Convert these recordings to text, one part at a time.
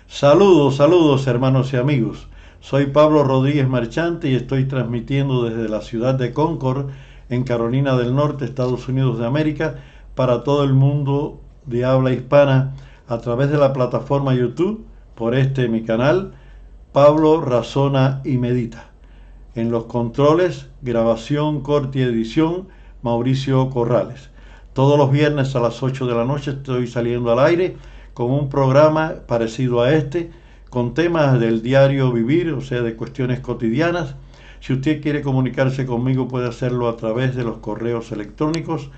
Saludos, saludos hermanos y amigos. Soy Pablo Rodríguez Marchante y estoy transmitiendo desde la ciudad de Concord, en Carolina del Norte, Estados Unidos de América, para todo el mundo de habla hispana a través de la plataforma YouTube, por mi canal, Pablo Razona y Medita. En los controles, grabación, corte y edición, Mauricio Corrales. Todos los viernes a las 8 de la noche estoy saliendo al aire con un programa parecido a con temas del diario vivir, o sea, de cuestiones cotidianas. Si usted quiere comunicarse conmigo, puede hacerlo a través de los correos electrónicos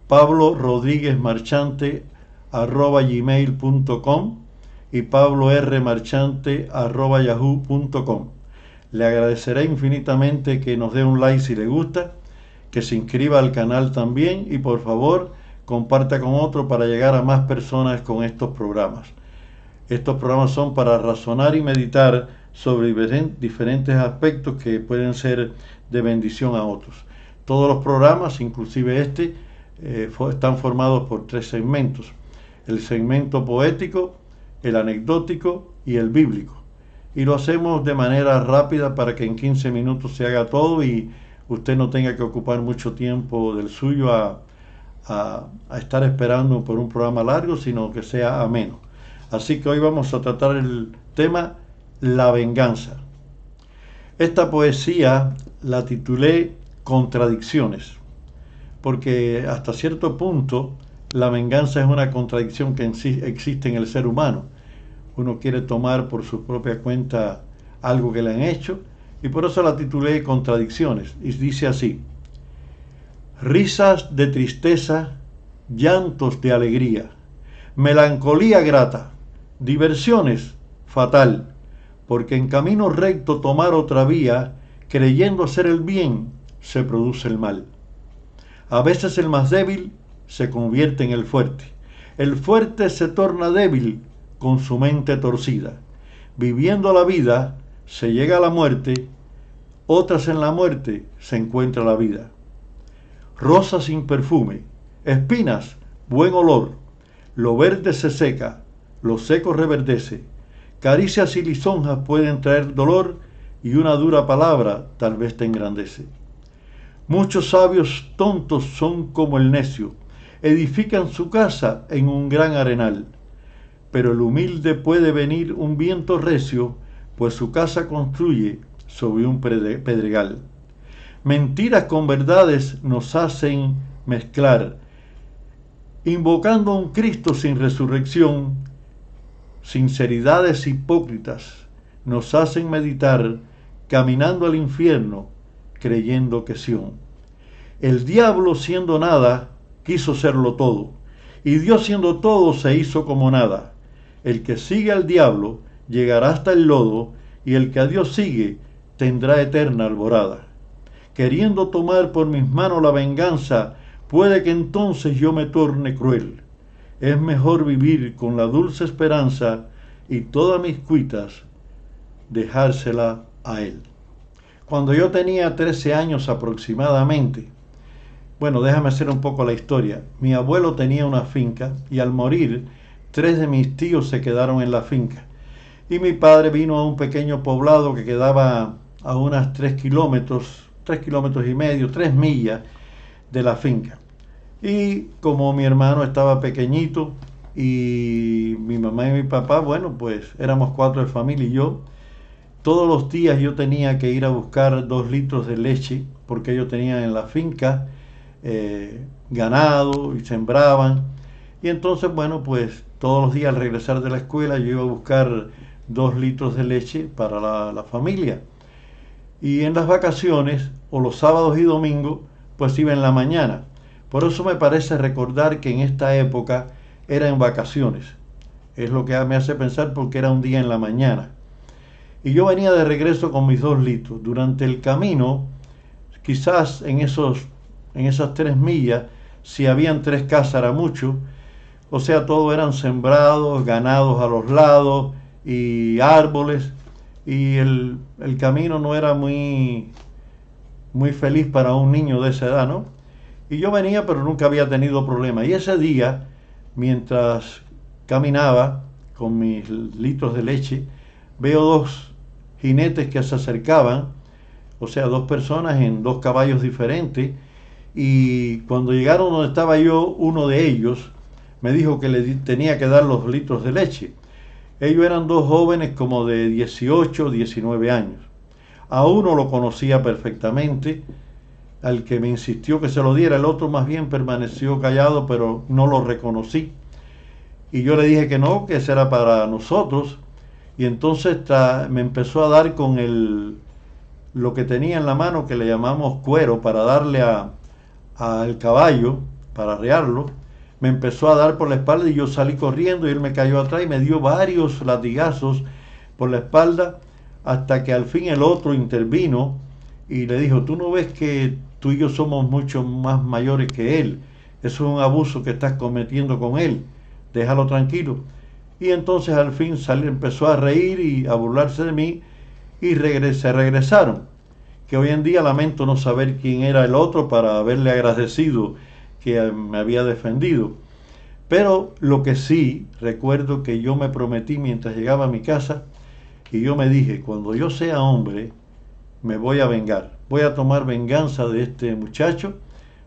pablorodríguezmarchante@gmail.com y pablormarchante@yahoo.com. Le agradeceré infinitamente que nos dé un like si le gusta, que se inscriba al canal también y por favor comparta con otro para llegar a más personas con estos programas. Estos programas son para razonar y meditar sobre diferentes aspectos que pueden ser de bendición a otros. Todos los programas, inclusive están formados por 3 segmentos: el segmento poético, el anecdótico y el bíblico. Y lo hacemos de manera rápida para que en 15 minutos se haga todo y usted no tenga que ocupar mucho tiempo del suyo a estar esperando por un programa largo, sino que sea ameno. Así que hoy vamos a tratar el tema la venganza. Esta poesía la titulé Contradicciones, porque hasta cierto punto la venganza es una contradicción que existe en el ser humano. Uno quiere tomar por su propia cuenta algo que le han hecho, y por eso la titulé Contradicciones, y dice así: risas de tristeza, llantos de alegría, melancolía grata, diversiones fatal, porque en camino recto tomar otra vía, creyendo hacer el bien, se produce el mal. A veces el más débil se convierte en el fuerte se torna débil con su mente torcida. Viviendo la vida se llega a la muerte, otras en la muerte se encuentra la vida. Rosa sin perfume, espinas, buen olor, lo verde se seca, lo seco reverdece, caricias y lisonjas pueden traer dolor y una dura palabra tal vez te engrandece. Muchos sabios tontos son como el necio, edifican su casa en un gran arenal, pero el humilde puede venir un viento recio, pues su casa construye sobre un pedregal. Mentiras con verdades nos hacen mezclar, invocando a un Cristo sin resurrección. Sinceridades hipócritas nos hacen meditar, caminando al infierno, creyendo que Sión. El diablo siendo nada, quiso serlo todo, y Dios siendo todo se hizo como nada. El que sigue al diablo llegará hasta el lodo, y el que a Dios sigue tendrá eterna alborada. Queriendo tomar por mis manos la venganza, puede que entonces yo me torne cruel. Es mejor vivir con la dulce esperanza y todas mis cuitas dejársela a él. Cuando yo tenía 13 años aproximadamente, bueno, déjame hacer un poco la historia. Mi abuelo tenía una finca y al morir, 3 de mis tíos se quedaron en la finca. Y mi padre vino a un pequeño poblado que quedaba a unas 3 kilómetros y medio, 3 millas de la finca. Y como mi hermano estaba pequeñito y mi mamá y mi papá, bueno, pues éramos 4 de familia y yo, todos los días yo tenía que ir a buscar 2 litros de leche porque ellos tenían en la finca ganado y sembraban. Y entonces, bueno, pues todos los días al regresar de la escuela yo iba a buscar 2 litros de leche para la familia. Y en las vacaciones, o los sábados y domingos, pues iba en la mañana. Por eso me parece recordar que en esta época era en vacaciones. Es lo que me hace pensar porque era un día en la mañana. Y yo venía de regreso con mis 2 litros. Durante el camino, quizás en esas 3 millas, si habían 3 casas era mucho. O sea, todo eran sembrados, ganados a los lados y árboles. Y el camino no era muy feliz para un niño de esa edad, ¿no? Y yo venía, pero nunca había tenido problema. Y ese día, mientras caminaba con mis litros de leche, veo dos jinetes que se acercaban, o sea, dos personas en dos caballos diferentes, y cuando llegaron donde estaba yo, uno de ellos me dijo que tenía que dar los litros de leche. Ellos eran dos jóvenes como de 18 o 19 años. A uno lo conocía perfectamente, al que me insistió que se lo diera. El otro más bien permaneció callado, pero no lo reconocí. Y yo le dije que no, que ese era para nosotros. Y entonces me empezó a dar con lo que tenía en la mano, que le llamamos cuero, para darle al caballo, para arrearlo. Me empezó a dar por la espalda y yo salí corriendo y él me cayó atrás y me dio varios latigazos por la espalda, hasta que al fin el otro intervino y le dijo: ¿tú no ves que tú y yo somos mucho más mayores que él? Eso es un abuso que estás cometiendo con él, déjalo tranquilo. Y entonces al fin empezó a reír y a burlarse de mí y se regresaron. Que hoy en día lamento no saber quién era el otro para haberle agradecido que me había defendido. Pero lo que sí recuerdo, que yo me prometí mientras llegaba a mi casa, y yo me dije: cuando yo sea hombre me voy a vengar, voy a tomar venganza de este muchacho,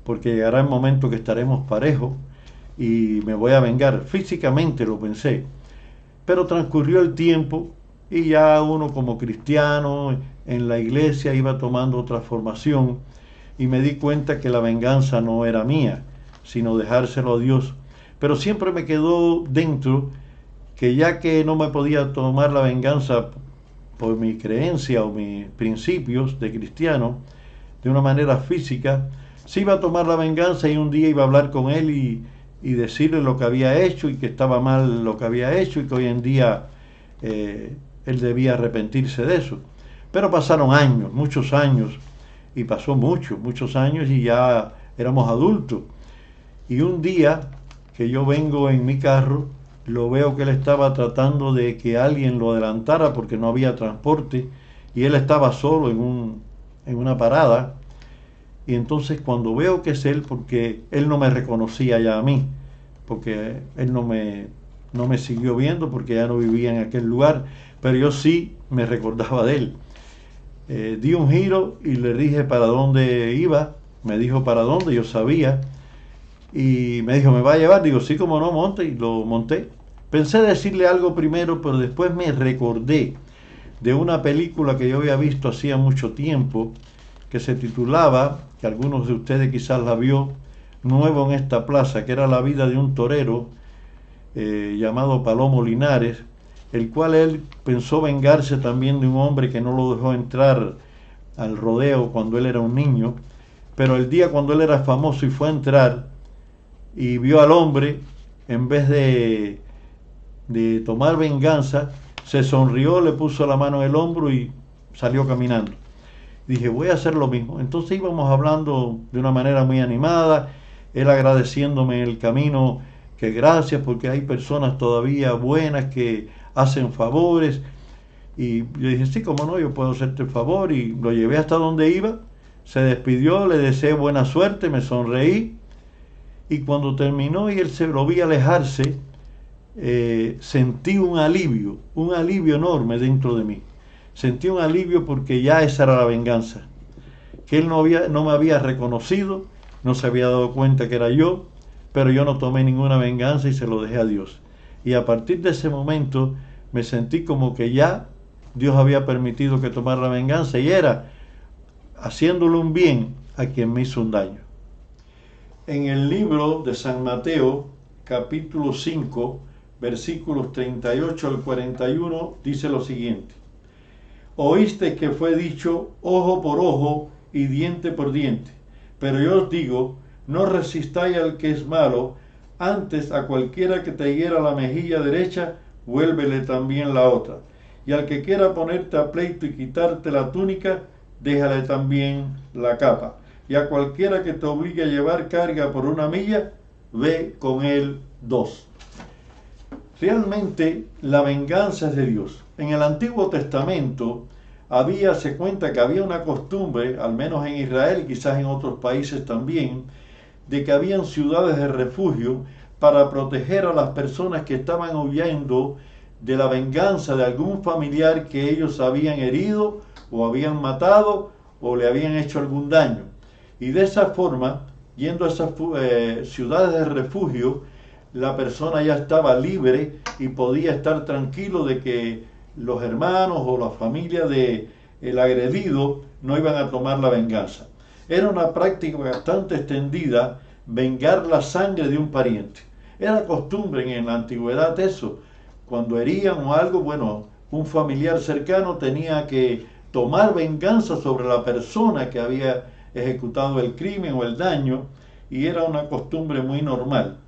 porque llegará el momento que estaremos parejos y me voy a vengar. Físicamente lo pensé, pero transcurrió el tiempo y ya uno como cristiano en la iglesia iba tomando otra formación, y me di cuenta que la venganza no era mía, sino dejárselo a Dios. Pero siempre me quedó dentro que ya que no me podía tomar la venganza por mi creencia o mis principios de cristiano, de una manera física, sí iba a tomar la venganza, y un día iba a hablar con él y decirle lo que había hecho y que estaba mal lo que había hecho y que hoy en día él debía arrepentirse de eso. Pero pasaron años, muchos años, y pasó muchos años, y ya éramos adultos. Y un día que yo vengo en mi carro, lo veo que él estaba tratando de que alguien lo adelantara porque no había transporte, y él estaba solo en una parada. Y entonces cuando veo que es él, porque él no me reconocía ya a mí, porque él no me siguió viendo porque ya no vivía en aquel lugar, pero yo sí me recordaba de él. Di un giro y le dije para dónde iba. Me dijo para dónde, yo sabía, y me dijo: ¿me va a llevar? Digo: sí, como no, monte. Y lo monté. Pensé decirle algo primero, pero después me recordé de una película que yo había visto hacía mucho tiempo, que se titulaba, que algunos de ustedes quizás la vio, Nuevo en esta plaza, que era la vida de un torero llamado Palomo Linares, el cual él pensó vengarse también de un hombre que no lo dejó entrar al rodeo cuando él era un niño. Pero el día cuando él era famoso y fue a entrar y vio al hombre, en vez de tomar venganza, se sonrió, le puso la mano en el hombro y salió caminando. Dije: voy a hacer lo mismo. Entonces íbamos hablando de una manera muy animada, él agradeciéndome en el camino que gracias, porque hay personas todavía buenas que hacen favores. Y yo dije: sí, como no, yo puedo hacerte el favor. Y lo llevé hasta donde iba, se despidió, le deseé buena suerte, me sonreí. Y cuando terminó y él lo vi alejarse, sentí un alivio enorme dentro de mí. Sentí un alivio porque ya esa era la venganza. Que él no me había reconocido, no se había dado cuenta que era yo, pero yo no tomé ninguna venganza y se lo dejé a Dios. Y a partir de ese momento me sentí como que ya Dios había permitido que tomara la venganza, y era haciéndole un bien a quien me hizo un daño. En el libro de San Mateo, capítulo 5, versículos 38 al 41, dice lo siguiente: oíste que fue dicho ojo por ojo y diente por diente, pero yo os digo, no resistáis al que es malo, antes a cualquiera que te hiera la mejilla derecha, vuélvele también la otra, y al que quiera ponerte a pleito y quitarte la túnica, déjale también la capa, y a cualquiera que te obligue a llevar carga por una milla, ve con él 2. Realmente la venganza es de Dios. En el Antiguo Testamento se cuenta que había una costumbre, al menos en Israel y quizás en otros países también, de que habían ciudades de refugio para proteger a las personas que estaban huyendo de la venganza de algún familiar que ellos habían herido o habían matado o le habían hecho algún daño. Y de esa forma, yendo a esas ciudades de refugio, la persona ya estaba libre y podía estar tranquilo de que los hermanos o la familia del agredido no iban a tomar la venganza. Era una práctica bastante extendida vengar la sangre de un pariente. Era costumbre en la antigüedad eso. Cuando herían o algo, bueno, un familiar cercano tenía que tomar venganza sobre la persona que había ejecutado el crimen o el daño, y era una costumbre muy normal.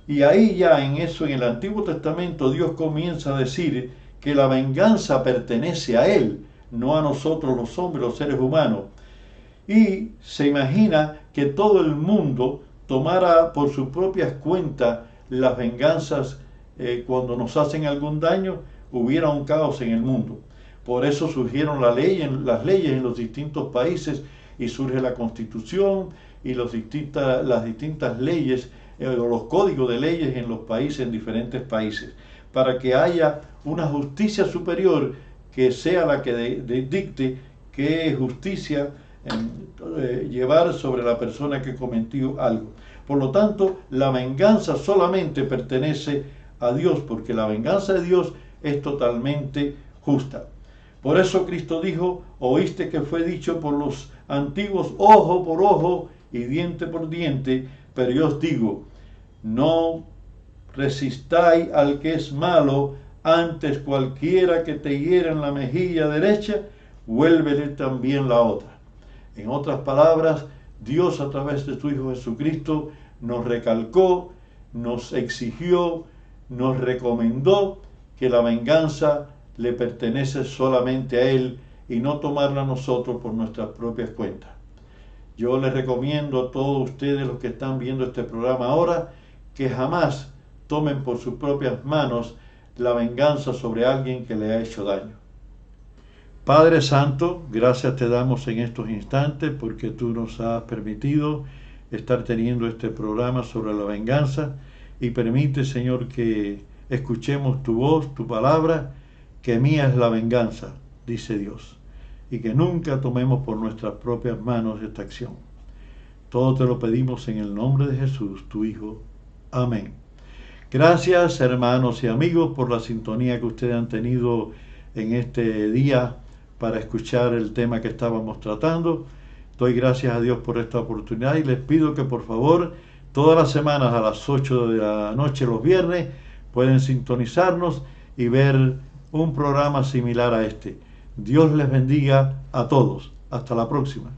Y ahí ya en eso, en el Antiguo Testamento, Dios comienza a decir que la venganza pertenece a Él, no a nosotros los hombres, los seres humanos. Y se imagina que todo el mundo tomara por sus propias cuentas las venganzas. Cuando nos hacen algún daño, hubiera un caos en el mundo. Por eso surgieron las leyes en los distintos países, y surge la Constitución y las distintas leyes, los códigos de leyes en los países, en diferentes países, para que haya una justicia superior que sea la que dicte qué justicia llevar sobre la persona que cometió algo. Por lo tanto, la venganza solamente pertenece a Dios, porque la venganza de Dios es totalmente justa. Por eso Cristo dijo: oíste que fue dicho por los antiguos, ojo por ojo y diente por diente, pero yo os digo, no resistáis al que es malo, antes cualquiera que te hiera en la mejilla derecha, vuélvele también la otra. En otras palabras, Dios a través de su Hijo Jesucristo nos recalcó, nos exigió, nos recomendó que la venganza le pertenece solamente a Él y no tomarla nosotros por nuestras propias cuentas. Yo les recomiendo a todos ustedes, los que están viendo este programa ahora, que jamás tomen por sus propias manos la venganza sobre alguien que le ha hecho daño. Padre Santo, gracias te damos en estos instantes porque tú nos has permitido estar teniendo este programa sobre la venganza, y permite, Señor, que escuchemos tu voz, tu palabra, que mía es la venganza, dice Dios, y que nunca tomemos por nuestras propias manos esta acción. Todo te lo pedimos en el nombre de Jesús, tu Hijo. Amén. Gracias, hermanos y amigos, por la sintonía que ustedes han tenido en este día para escuchar el tema que estábamos tratando. Doy gracias a Dios por esta oportunidad y les pido que por favor todas las semanas a las 8 de la noche los viernes pueden sintonizarnos y ver un programa similar a este. Dios les bendiga a todos. Hasta la próxima.